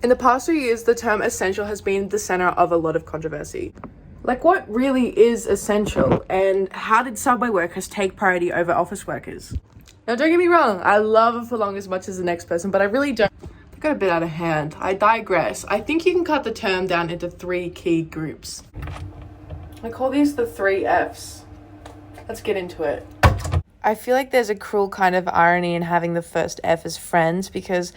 In the past 3 years, the term essential has been the center of a lot of controversy. Like, what really is essential, and how did subway workers take priority over office workers? Now, don't get me wrong, I love a furlong as much as the next person, but I really don't. It got a bit out of hand. I digress. I think you can cut the term down into 3 key groups. I call these the 3 Fs. Let's get into it. I feel like there's a cruel kind of irony in having the first F as friends, because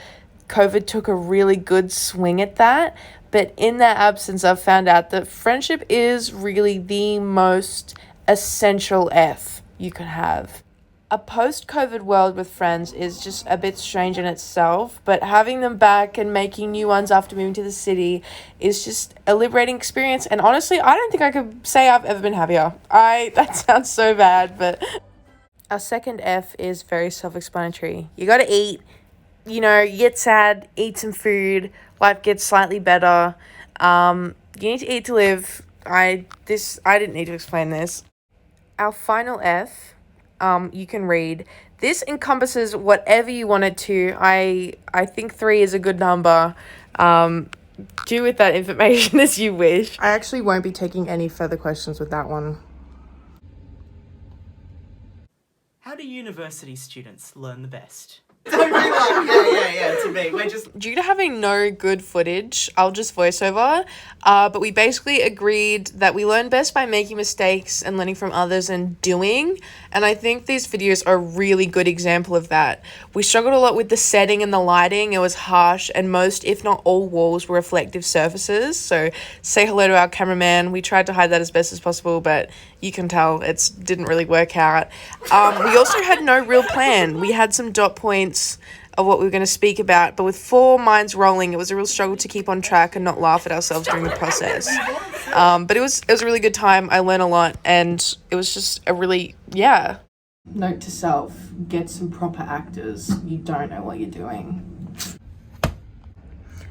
COVID took a really good swing at that. But in that absence, I've found out that friendship is really the most essential F you can have. A post-COVID world with friends is just a bit strange in itself, but having them back and making new ones after moving to the city is just a liberating experience. And honestly, I don't think I could say I've ever been happier. That sounds so bad, but our second F is very self-explanatory. You gotta eat. You know, you get sad, eat some food, life gets slightly better. You need to eat to live. I didn't need to explain this. Our final F, you can read. This encompasses whatever you want it to. I think 3 is a good number. Do with that information as you wish. I actually won't be taking any further questions with that one. How do university students learn the best? To me. We're just... Due to having no good footage, I'll just voice over. But we basically agreed that we learn best by making mistakes and learning from others and doing. And I think these videos are a really good example of that. We struggled a lot with the setting and the lighting. It was harsh, and most, if not all, walls were reflective surfaces. So say hello to our cameraman. We tried to hide that as best as possible, but you can tell it didn't really work out. We also had no real plan. We had some dot points of what we were going to speak about, but with 4 minds rolling, it was a real struggle to keep on track and not laugh at ourselves during the process. But it was a really good time. I learned a lot, and it was just a really, Note to self, get some proper actors. You don't know what you're doing.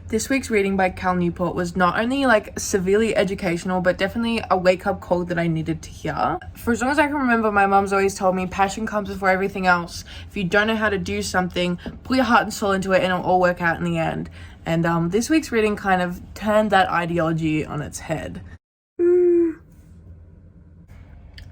This week's reading by Cal Newport was not only severely educational, but definitely a wake-up call that I needed to hear. For as long as I can remember, my mom's always told me passion comes before everything else. If you don't know how to do something, put your heart and soul into it and it'll all work out in the end. And this week's reading kind of turned that ideology on its head.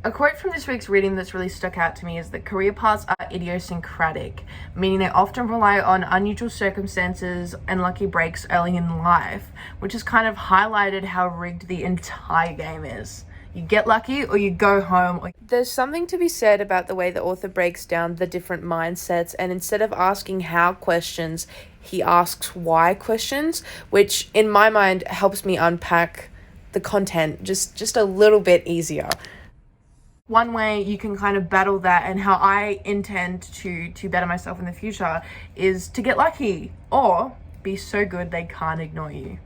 A quote from this week's reading that's really stuck out to me is that career paths are idiosyncratic, meaning they often rely on unusual circumstances and lucky breaks early in life, which has kind of highlighted how rigged the entire game is. You get lucky or you go home. There's something to be said about the way the author breaks down the different mindsets, and instead of asking how questions, he asks why questions, which in my mind helps me unpack the content just a little bit easier. One way you can kind of battle that, and how I intend to better myself in the future, is to get lucky or be so good they can't ignore you.